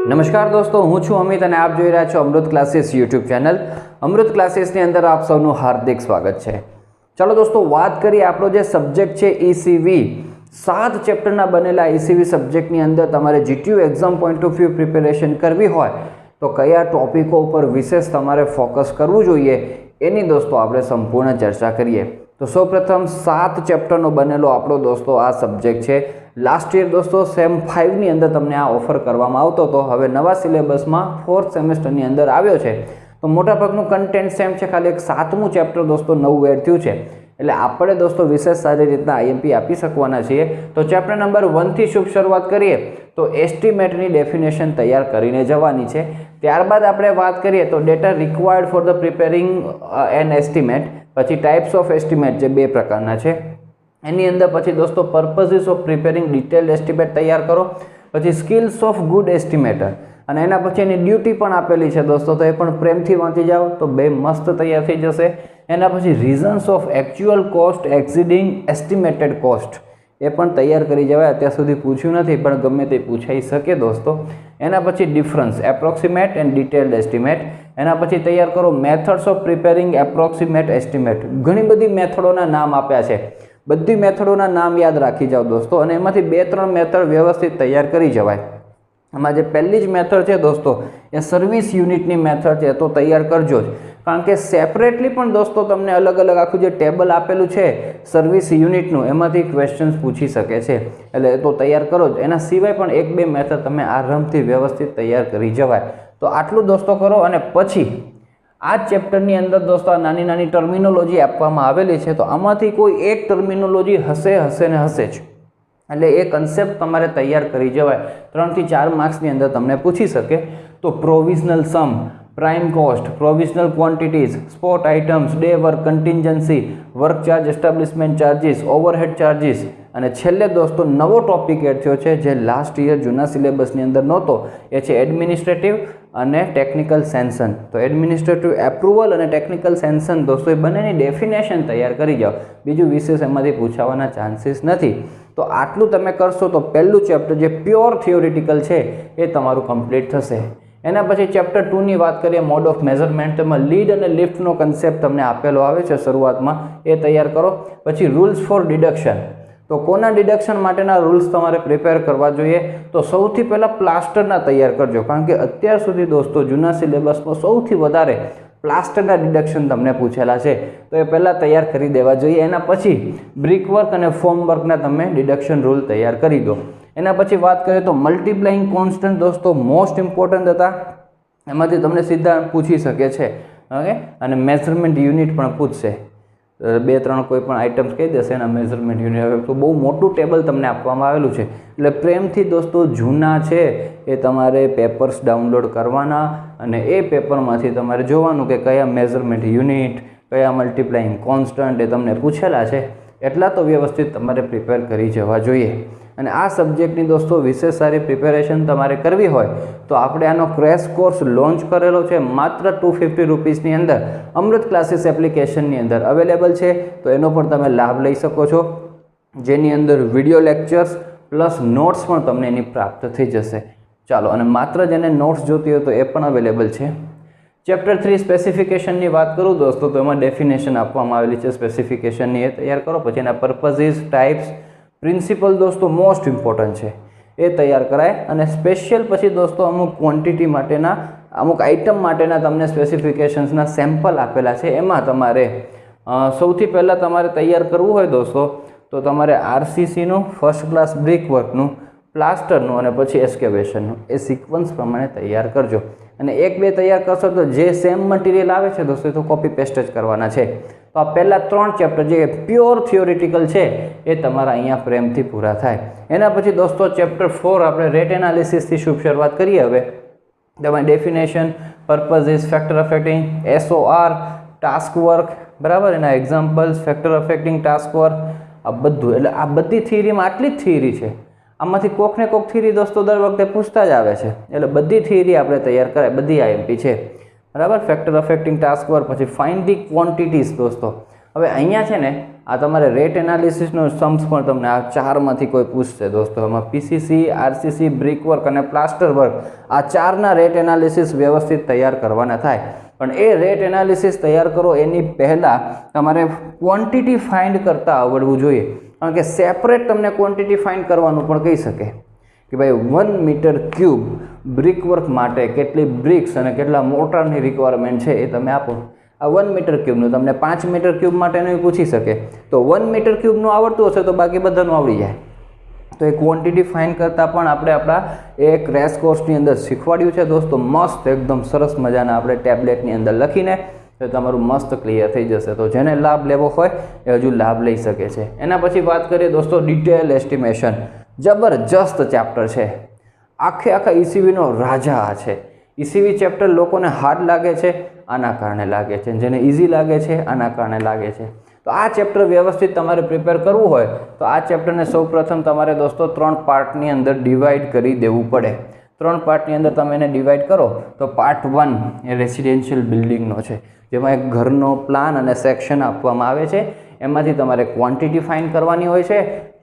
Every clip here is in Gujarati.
નમસ્કાર દોસ્તો, હું છું અમિત અને આપ જોઈ રહ્યા છો અમૃત ક્લાસીસ યુટ્યુબ ચેનલ। અમૃત ક્લાસીસની અંદર આપ સૌનું હાર્દિક સ્વાગત છે। ચાલો દોસ્તો, વાત કરીએ આપણો જે સબ્જેક્ટ છે ECV, 7 ચેપ્ટરના બનેલા ECV સબ્જેક્ટની અંદર તમારે GTU exam point of view preparation કરવી હોય તો કયા ટોપિકો ઉપર વિશેષ તમારે ફોકસ કરવું જોઈએ એની દોસ્તો આપણે સંપૂર્ણ ચર્ચા કરીએ। તો સૌપ્રથમ 7 ચેપ્ટરનો બનેલો આપણો દોસ્તો આ સબ્જેક્ટ છે। लास्ट ईयर दोस्तों सेम 5 ની અંદર તમને આ ઓફર કરવામાં આવતો તો હવે નવા સિલેબસમાં 4th સેમેસ્ટરની અંદર આવ્યો છે તો મોટાભાગનું કન્ટેન્ટ સેમ છે, ખાલી એક 7મું ચેપ્ટર દોસ્તો નવું એડ થયું છે એટલે આપણે દોસ્તો વિશેષ સારી રીતના IMP આપી શકવાના છીએ। તો ચેપ્ટર નંબર 1 થી શુભ શરૂઆત કરીએ તો એસ્ટિમેટની ડેફિનેશન તૈયાર કરીને જવાની છે। ત્યારબાદ આપણે વાત કરીએ તો data required for the preparing an estimate, પછી ટાઈપ્સ ઓફ એસ્ટિમેટ જે બે પ્રકારના છે એની અંદર પછી દોસ્તો purposes of preparing detailed estimate તૈયાર કરો, પછી સ્કિલ્સ ઓફ ગુડ એસ્ટિમેટર અને એના પછી એની ડ્યુટી પણ આપેલી છે દોસ્તો, તો એ પણ પ્રેમથી વાંચી જાઓ તો બે મસ્ત તૈયાર થઈ જશે। એના પછી reasons of actual cost exceeding estimated cost એ પણ તૈયાર કરી જવાય, અત્યાર સુધી પૂછ્યું નથી પણ ગમે તે પૂછાઈ શકે દોસ્તો। એના પછી difference approximate and detailed estimate, એના પછી તૈયાર કરો methods of preparing approximate estimate. ઘણી બધી મેથડોના નામ આપ્યા છે, બધી મેથડોના નામ યાદ રાખી જાઓ દોસ્તો અને એમાંથી 2-3 મેથડ વ્યવસ્થિત તૈયાર કરી જવાય। આમાં જે પહેલી જ મેથડ છે દોસ્તો એ સર્વિસ યુનિટની મેથડ છે, તો તૈયાર કરજો જ, કારણ કે સેપરેટલી પણ દોસ્તો તમને અલગ અલગ આખું જે ટેબલ આપેલું છે સર્વિસ યુનિટનું એમાંથી ક્વેશ્ચન્સ પૂછી શકે છે એટલે એ તો તૈયાર કરો જ। એના સિવાય પણ 1-2 મેથડ તમે આરામથી વ્યવસ્થિત તૈયાર કરી જવાય। તો આટલું દોસ્તો કરો અને પછી આ ચેપ્ટરની અંદર દોસ્તો આ નાની નાની ટર્મિનોલોજી આપવામાં આવેલી છે, તો આમાંથી કોઈ એક ટર્મિનોલોજી હશે ને હશે જ, એટલે એ કન્સેપ્ટ તમારે તૈયાર કરી જવાય। 3 થી 4 માર્ક્સની અંદર તમને પૂછી શકે તો provisional sum, prime cost, provisional quantities, spot items, day work contingency, work charge, establishment charges, overhead charges અને છેલ્લે દોસ્તો નવો ટોપિક એડ થયો છે જે લાસ્ટ યર જૂના સિલેબસની અંદર નહોતો, એ છે એડમિનિસ્ટ્રેટિવ અને ટેકનિકલ સેન્શન। તો એડમિનિસ્ટ્રેટિવ એપ્રુવલ અને ટેકનિકલ સેન્શન દોસ્તો એ બંનેની ડેફિનેશન તૈયાર કરી જાઓ, બીજું વિશેષ એમાંથી પૂછાવાના ચાન્સીસ નથી। તો આટલું તમે કરશો તો પહેલું ચેપ્ટર જે પ્યોર થિયોરિટિકલ છે એ તમારું કમ્પ્લીટ થશે। એના પછી ચેપ્ટર 2 ની વાત કરીએ મોડ ઓફ મેઝરમેન્ટ, તેમાં લીડ અને લિફ્ટનો કન્સેપ્ટ તમને આપેલો આવે છે શરૂઆતમાં, એ તૈયાર કરો। પછી રૂલ્સ ફોર ડિડક્શન, તો કોના ડિડક્શન માટેના રૂલ્સ તમારે પ્રિપેર કરવા જોઈએ તો સૌથી પહેલાં પ્લાસ્ટરના તૈયાર કરજો, કારણ કે અત્યાર સુધી દોસ્તો જૂના સિલેબસમાં સૌથી વધારે પ્લાસ્ટરના ડિડક્શન તમને પૂછેલા છે, તો એ પહેલાં તૈયાર કરી દેવા જોઈએ। એના પછી બ્રિક વર્ક અને ફોર્મ વર્કના તમે ડિડક્શન રૂલ તૈયાર કરી દો। એના પછી વાત કરીએ તો મલ્ટીપ્લાઇંગ કોન્સ્ટન્ટ દોસ્તો મોસ્ટ ઇમ્પોર્ટન્ટ હતા, એમાંથી તમને સીધા પૂછી શકે છે ઓકે, અને મેઝરમેન્ટ યુનિટ પણ પૂછશે, 2-3 કોઈ પણ આઇટમ્સ કહી દેશે એના મેઝરમેન્ટ યુનિટ, તો બહુ મોટું ટેબલ તમને આપવામાં આવેલું છે એટલે પ્રેમથી દોસ્તો જૂના છે એ તમારે પેપર્સ ડાઉનલોડ કરવાના અને એ પેપરમાંથી તમારે જોવાનું કે કયા મેઝરમેન્ટ યુનિટ, કયા મલ્ટીપ્લાઇંગ કોન્સ્ટન્ટ એ તમને પૂછેલા છે, એટલા તો વ્યવસ્થિત તમારે પ્રિપેર કરી જવા જોઈએ। અને આ સબ્જેક્ટની દોસ્તો વિશેષ સારી પ્રિપેરેશન તમારે કરવી હોય તો આપણે આનો ક્રેશ કોર્સ લોન્ચ કરેલો છે માત્ર 250 રૂપીસની અંદર અમૃત ક્લાસીસ એપ્લિકેશનની અંદર અવેલેબલ છે, તો એનો પણ તમે લાભ લઈ શકો છો, જેની અંદર વિડીયો લેક્ચર્સ પ્લસ નોટ્સ પણ તમને એની પ્રાપ્ત થઈ જશે। ચાલો, અને માત્ર જેને નોટ્સ જોતી હોય તો એ પણ અવેલેબલ છે। ચેપ્ટર 3 સ્પેસિફિકેશનની વાત કરું દોસ્તો તો એમાં ડેફિનેશન આપવામાં આવેલી છે સ્પેસિફિકેશનની, એ તૈયાર કરો। પછી એના પર્પઝિસ, ટાઈપ્સ, પ્રિન્સિપલ દોસ્તો મોસ્ટ ઇમ્પોર્ટન્ટ છે એ તૈયાર કરાય અને સ્પેશિયલ પછી દોસ્તો અમુક ક્વોન્ટિટી માટેના, અમુક આઇટમ માટેના તમને સ્પેસિફિકેશન્સના સેમ્પલ આપેલા છે, એમાં તમારે સૌથી પહેલાં તમારે તૈયાર કરવું હોય દોસ્તો તો તમારે RCCનું, ફર્સ્ટ ક્લાસ બ્રિક વર્કનું, પ્લાસ્ટરનું અને પછી એસ્કેવેશનનું, એ સિક્વન્સ પ્રમાણે તૈયાર કરજો। અને 1-2 તૈયાર કરશો તો જે સેમ મટીરિયલ આવે છે દોસ્તો તો કોપી પેસ્ટ જ કરવાના છે। તો આ પહેલાં 3 ચેપ્ટર જે પ્યોર થિયોરિટિકલ છે એ તમારા અહીંયા પ્રેમથી પૂરા થાય। એના પછી દોસ્તો ચેપ્ટર 4 આપણે રેટ એનાલિસિસથી શુભ શરૂઆત કરીએ। હવે તેમાં definition, purposes, factor affecting, SOR, task work, બરાબર, એના examples, factor affecting task work, આ બધું, એટલે આ બધી થિયરીમાં આટલી જ થિયરી છે, આમાંથી કોક ને કોક થિયરી દોસ્તો દર વખતે પૂછતા જ આવે છે, એટલે બધી થિયરી આપણે તૈયાર કરાય, બધી IMP છે, બરાબર। ફેક્ટર અફેક્ટિંગ ટાસ્ક વર્ક, પછી ફાઇન્ડ ધી ક્વોન્ટિટીઝ દોસ્તો, હવે અહીંયા છે ને આ તમારે રેટ એનાલિસિસનો सम्स પણ તમને આ ચારમાંથી કોઈ પૂછશે દોસ્તો। એમાં પીસીસી, આરસીસી, બ્રિક વર્ક અને પ્લાસ્ટર વર્ક આ ચારના રેટ એનાલિસિસ વ્યવસ્થિત તૈયાર કરવાના થાય। પણ એ રેટ એનાલિસિસ તૈયાર કરો એની પહેલાં તમારે ક્વોન્ટિટી ફાઇન્ડ કરતાં આવડવું જોઈએ, કારણ કે સેપરેટ તમને ક્વોન્ટિટી ફાઇન્ડ કરવાનું પણ કહી શકે કે ભાઈ 1 મીટર ક્યુબ બ્રિક વર્ક માટે કેટલી બ્રિક્સ અને કેટલા મોટરની રિક્વાયરમેન્ટ છે એ તમે આપો। આ 1 મીટર ક્યુબનું તમને 5 મીટર ક્યુબ માટેનું પૂછી શકે, તો 1 મીટર ક્યુબનું આવડતું હશે તો બાકી બધાનું આવડી જાય। તો એ ક્વોન્ટિટી ફાઇન્ડ કરતાં પણ આપણે આપણા એ ક્રેશ કોર્સની અંદર શીખવાડ્યું છે દોસ્તો, મસ્ત એકદમ સરસ મજાના આપણે ટેબ્લેટની અંદર લખીને તો તમારું મસ્ત ક્લિયર થઈ જશે। તો જેને લાભ લેવો હોય એ હજુ લાભ લઈ શકે છે। એના પછી વાત કરીએ દોસ્તો ડિટેલ એસ્ટિમેશન, જબરજસ્ત ચેપ્ટર છે, આખા ઈસીવીનો રાજા આ છે। ઈસીવી ચેપ્ટર લોકોને હાર્ડ લાગે છે આના કારણે લાગે છે, જેને ઇઝી લાગે છે આના કારણે લાગે છે। તો આ ચેપ્ટર વ્યવસ્થિત તમારે પ્રિપેર કરવું હોય તો આ ચેપ્ટરને સૌપ્રથમ તમારે દોસ્તો 3 પાર્ટની અંદર ડિવાઈડ કરી દેવું પડે। 3 પાર્ટની અંદર તમે એને ડિવાઈડ કરો તો પાર્ટ 1 એ રેસિડેન્શિયલ બિલ્ડિંગનો છે, જેમાં એક ઘરનો પ્લાન અને સેક્શન આપવામાં આવે છે। એમાંથી તમારે ક્વોન્ટિટી ફાઇન્ડ કરવાની હોય છે।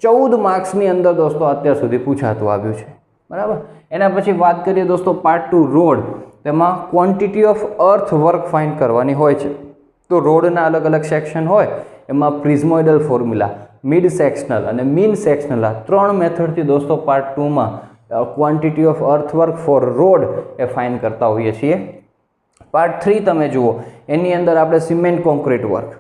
14 માર્ક્સની અંદર દોસ્તો અત્યાર સુધી પૂછાતું આવ્યું છે, બરાબર। એના પછી વાત કરીએ દોસ્તો પાર્ટ 2 રોડ, તેમાં quantity of earth work find કરવાની હોય છે। તો રોડના અલગ અલગ સેક્શન હોય, એમાં પ્રિઝમોઇડલ ફોર્મ્યુલા, મિડ સેક્શનલ અને મીન સેક્શનલ આ 3 મેથડથી દોસ્તો પાર્ટ 2માં quantity of earth work for road એ ફાઇન્ડ કરતા હોઈએ છીએ। પાર્ટ 3 તમે જુઓ, એની અંદર આપણે સિમેન્ટ કોન્ક્રીટ વર્ક,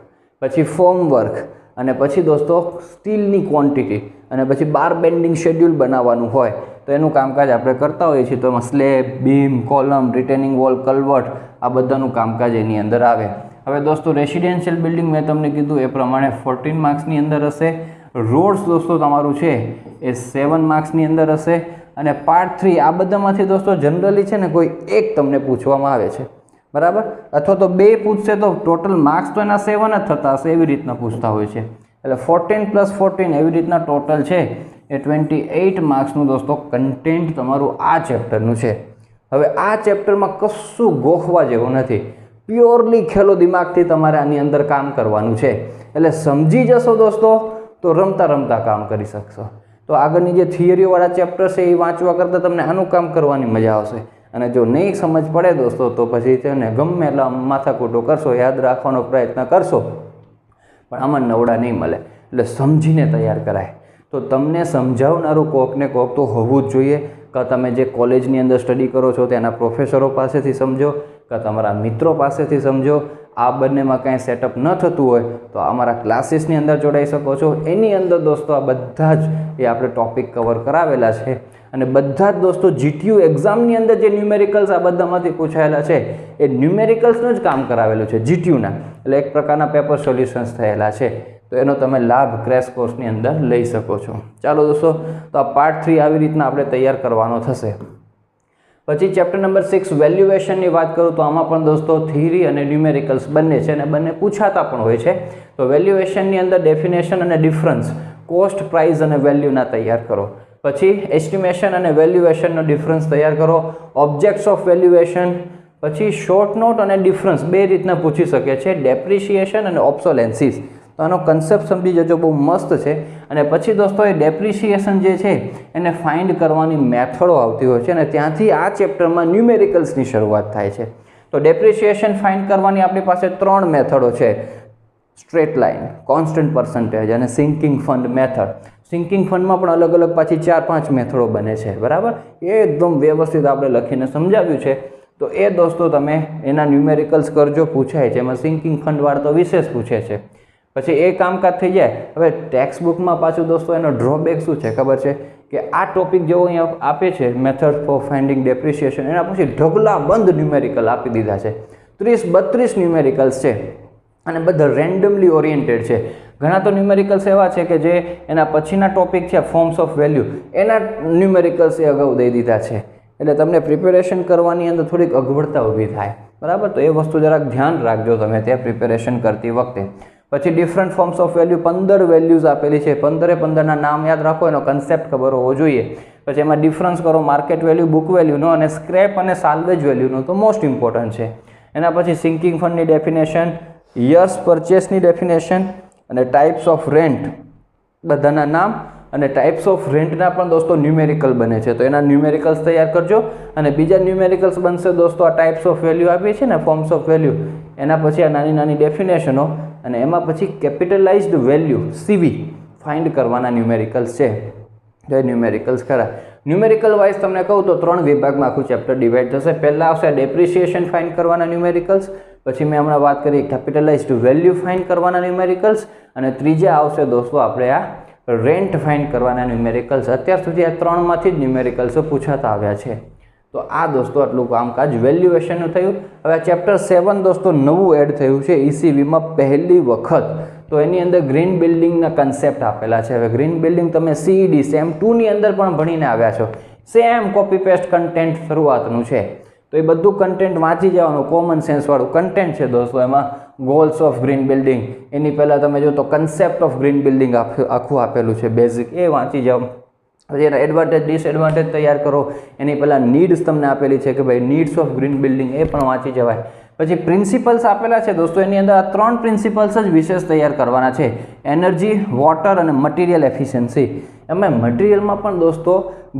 પછી ફોર્મ વર્ક અને પછી દોસ્તો સ્ટીલની ક્વોન્ટિટી અને પછી બાર બેન્ડિંગ શેડ્યુલ બનાવવાનું હોય તો એનું કામકાજ આપણે કરતા હોઈએ છીએ। તો એમાં slab, beam, column, retaining wall, culvert આ બધાનું કામકાજ એની અંદર આવે। હવે દોસ્તો રેસિડેન્શિયલ બિલ્ડિંગ મેં તમને કીધું એ પ્રમાણે 14 માર્ક્સની અંદર હશે। રોડ્સ દોસ્તો તમારું છે એ 7 માર્ક્સની અંદર હશે। અને પાર્ટ 3 આ બધામાંથી દોસ્તો જનરલી છે ને કોઈ એક તમને પૂછવામાં આવે છે, બરાબર, અથવા તો 2 પૂછશે તો ટોટલ માર્ક્સ તો એના 7 જ થતા હશે, એવી રીતના પૂછતા હોય છે। એટલે 14 + 14 એવી રીતના ટોટલ છે એ 28 માર્ક્સનું દોસ્તો કન્ટેન્ટ તમારું આ ચેપ્ટરનું છે। હવે આ ચેપ્ટરમાં કશું ગોખવા જેવું નથી, પ્યોરલી ખેલો દિમાગથી તમારે આની અંદર કામ કરવાનું છે। એટલે સમજી જશો દોસ્તો તો રમતા રમતા કામ કરી શકશો। તો આગળની જે થિયરીવાળા ચેપ્ટર છે એ વાંચવા કરતાં તમને આનું કામ કરવાની મજા આવશે। અને જો નહીં સમજ પડે દોસ્તો તો પછી તેને ગમે એટલા માથાકૂટો કરશો, યાદ રાખવાનો પ્રયત્ન કરશો પણ આમાં નવડા નહીં મળે। એટલે સમજીને તૈયાર કરાય। તો તમને સમજાવનારું કોકને કોક તો હોવું જ જોઈએ, કે તમે જે કોલેજની અંદર સ્ટડી કરો છો તેના પ્રોફેસરો પાસેથી સમજો, કે તમારા મિત્રો પાસેથી સમજો। આ બંનેમાં કાંઈ સેટઅપ ન થતું હોય તો અમારા ક્લાસીસની અંદર જોડાઈ શકો છો। એની અંદર દોસ્તો આ બધા જ એ આપણે ટોપિક કવર કરાવેલા છે અને બધા જ દોસ્તો જીટીયુ એક્ઝામની અંદર જે ન્યુમેરિકલ્સ આ બધામાંથી પૂછાયેલા છે એ ન્યુમેરિકલ્સનું જ કામ કરાવેલું છે જીટીયુના। એટલે એક પ્રકારના પેપર સોલ્યુશન્સ થયેલા છે, તો એનો તમે લાભ ક્રેશ કોર્સની અંદર લઈ શકો છો। ચાલો દોસ્તો, તો આ પાર્ટ 3 આવી રીતના આપણે તૈયાર કરવાનો થશે। પછી ચેપ્ટર નંબર 6 વેલ્યુએશનની વાત કરું તો આમાં પણ દોસ્તો થિયરી અને ન્યુમેરિકલ્સ બંને છે અને બંને પૂછાતા પણ હોય છે। તો વેલ્યુએશનની અંદર ડેફિનેશન અને ડિફરન્સ, કોસ્ટ, પ્રાઇસ અને વેલ્યુના તૈયાર કરો। પછી એસ્ટિમેશન અને વેલ્યુએશનનો ડિફરન્સ તૈયાર કરો। ઓબ્જેક્ટ્સ ઓફ વેલ્યુએશન, પછી શોર્ટ નોટ અને ડિફરન્સ 2 રીતના પૂછી શકે છે, ડેપ્રિશિએશન અને ઓબ્સોલેન્સીસ। તો આનો કન્સેપ્ટ સમજી જજો, બહુ મસ્ત છે। અને પછી દોસ્તો એ ડેપ્રિશિએશન જે છે એને ફાઇન્ડ કરવાની મેથડો આવતી હોય છે અને ત્યાંથી આ ચેપ્ટરમાં ન્યુમેરિકલ્સની શરૂઆત થાય છે। તો ડેપ્રિશિએશન ફાઇન્ડ કરવાની આપણી પાસે 3 મેથડો છે, સ્ટ્રેટ લાઇન, કોન્સ્ટન્ટ પર્સન્ટેજ અને સિંકિંગ ફંડ મેથડ। સિંકિંગ ફંડમાં પણ અલગ અલગ પાછી 4-5 મેથડો બને છે, બરાબર, એ એકદમ વ્યવસ્થિત આપણે લખીને સમજાવ્યું છે। તો એ દોસ્તો તમે એના ન્યુમેરિકલ્સ કરજો, પૂછાય છે, એમાં સિંકિંગ ફંડવાળા તો વિશેષ પૂછે છે। પછી એ કામકાજ થઈ જાય। હવે ટેક્સ્ટ બુકમાં પાછું દોસ્તો એનો ડ્રોબેક શું છે ખબર છે, કે આ ટોપિક જેવો અહીંયા આપે છે મેથડ ફોર ફાઇન્ડિંગ ડેપ્રિશિએશન, એના પછી ઢગલા બંધ ન્યુમેરિકલ આપી દીધા છે, 30-32 ન્યુમેરિકલ્સ છે અને બધા રેન્ડમલી ઓરિએન્ટેડ છે। ઘણા તો ન્યુમેરિકલ્સ એવા છે કે જે એના પછીના ટોપિક છે ફોર્મ્સ ઓફ વેલ્યુ, એના ન્યુમેરિકલ્સ એ અગાઉ દઈ દીધા છે। એટલે તમને પ્રિપેરેશન કરવાની અંદર થોડીક અગવડતા ઊભી થાય, બરાબર, તો એ વસ્તુ જરાક ધ્યાન રાખજો તમે ત્યાં પ્રિપેરેશન કરતી વખતે। પછી different forms of value, 15 values આપેલી છે, 15 નામ યાદ રાખો, એનો કન્સેપ્ટ ખબર હોવો જોઈએ। પછી એમાં ડિફરન્સ કરો માર્કેટ વેલ્યુ, બુક વેલ્યુનો અને સ્ક્રેપ અને સાલ્વેજ વેલ્યુનો, તો મોસ્ટ ઇમ્પોર્ટન્ટ છે। એના પછી સિંકિંગ ફંડની ડેફિનેશન, યર્સ પરચેસની ડેફિનેશન, અને ટાઈપ્સ ઓફ રેન્ટ બધાના નામ અને ટાઈપ્સ ઓફ રેન્ટના પણ દોસ્તો ન્યુમેરિકલ બને છે, તો એના ન્યુમેરિકલ્સ તૈયાર કરજો. અને બીજા ન્યુમેરિકલ્સ બનશે દોસ્તો આ ટાઈપ્સ ઓફ વેલ્યુ આપીએ છીએ ને, ફોર્મ્સ ઓફ વેલ્યુ, એના પછી આ નાની નાની ડેફિનેશનો, અને એમાં પછી કેપિટલાઇઝ્ડ વેલ્યુ સીવી ફાઇન્ડ કરવાના ન્યુમેરિકલ્સ છે. તો એ ન્યુમેરિકલ્સ ખરા. ન્યુમેરિકલ વાઇઝ તમને કહું તો 3 વિભાગમાં આખું ચેપ્ટર ડિવાઈડ થશે. પહેલાં આવશે ડેપ્રિસિએશન ફાઇન્ડ કરવાના ન્યુમેરિકલ્સ, પછી મેં હમણાં વાત કરી કેપિટલાઇઝ્ડ વેલ્યુ ફાઇન્ડ કરવાના ન્યુમેરિકલ્સ, અને ત્રીજા આવશે દોસ્તો આપણે આ રેન્ટ ફાઇન્ડ કરવાના ન્યુમેરિકલ્સ. અત્યાર સુધી આ 3માંથી જ ન્યુમેરિકલ્સો પૂછાતા આવ્યા છે. તો આ દોસ્તો આટલું કામકાજ વેલ્યુએશનનું થયું. હવે ચેપ્ટર 7 દોસ્તો નવું એડ થયું છે ECVમાં પહેલી વખત. તો એની અંદર ગ્રીન બિલ્ડિંગના કન્સેપ્ટ આપેલા છે. હવે ગ્રીન બિલ્ડિંગ તમે CED સેમ 2ની અંદર પણ ભણીને આવ્યા છો. સેમ કોપી પેસ્ટ કન્ટેન્ટ શરૂઆતનું છે. તો એ બધું કન્ટેન્ટ વાંચી જવાનું, કોમન સેન્સવાળું કન્ટેન્ટ છે દોસ્તો. એમાં ગોલ્સ ઓફ ગ્રીન બિલ્ડિંગ, એની પહેલાં તમે જો તો કન્સેપ્ટ ઓફ ગ્રીન બિલ્ડિંગ આખું આપેલું છે બેઝિક, એ વાંચી જાઓ. પછી એના એડવાન્ટેજ ડિસએડવાન્ટેજ તૈયાર કરો. એની પહેલાં નીડ્સ તમને આપેલી છે કે ભાઈ નીડ્સ ઓફ ગ્રીન બિલ્ડિંગ, એ પણ વાંચી જવાય. પછી પ્રિન્સિપલ્સ આપેલા છે દોસ્તો, એની અંદર આ 3 પ્રિન્સિપલ્સ જ વિશેષ તૈયાર કરવાના છે: એનર્જી, વોટર અને મટીરિયલ એફિશિયન્સી. એમાં મટીરિયલમાં પણ દોસ્તો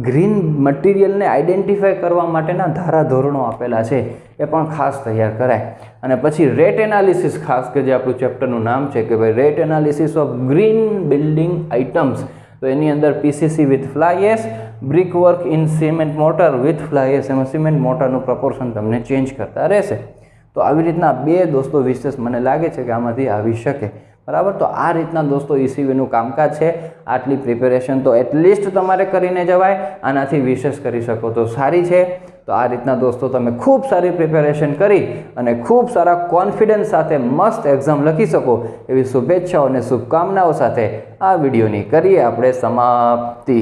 ગ્રીન મટીરિયલને આઈડેન્ટિફાય કરવા માટેના ધારાધોરણો આપેલા છે, એ પણ ખાસ તૈયાર કરાય. અને પછી રેટ એનાલિસિસ, ખાસ કે જે આપણું ચેપ્ટરનું નામ છે કે ભાઈ rate analysis of green building items. તો એની અંદર PCC with fly ash, brick work in cement motor with fly ash, એમાં સિમેન્ટ મોટરનું પ્રપોર્શન તમને ચેન્જ કરતા રહેશે. તો આવી રીતના 2 દોસ્તો વિશેષ મને લાગે છે કે આમાંથી આવી શકે, બરાબર. તો આ રીતના દોસ્તો ECVનું કામકાજ છે. આટલી પ્રિપેરેશન તો એટલીસ્ટ તમારે કરીને જવાય, આનાથી વિશેષ કરી શકો તો સારી છે. તો આ રીતના દોસ્તો તમે ખૂબ સારી પ્રિપેરેશન કરી અને ખૂબ સારા કોન્ફિડન્સ સાથે મસ્ત એક્ઝામ લખી શકો એવી શુભેચ્છાઓ અને શુભકામનાઓ સાથે આ વિડીયોની કરીએ આપણે સમાપ્તિ.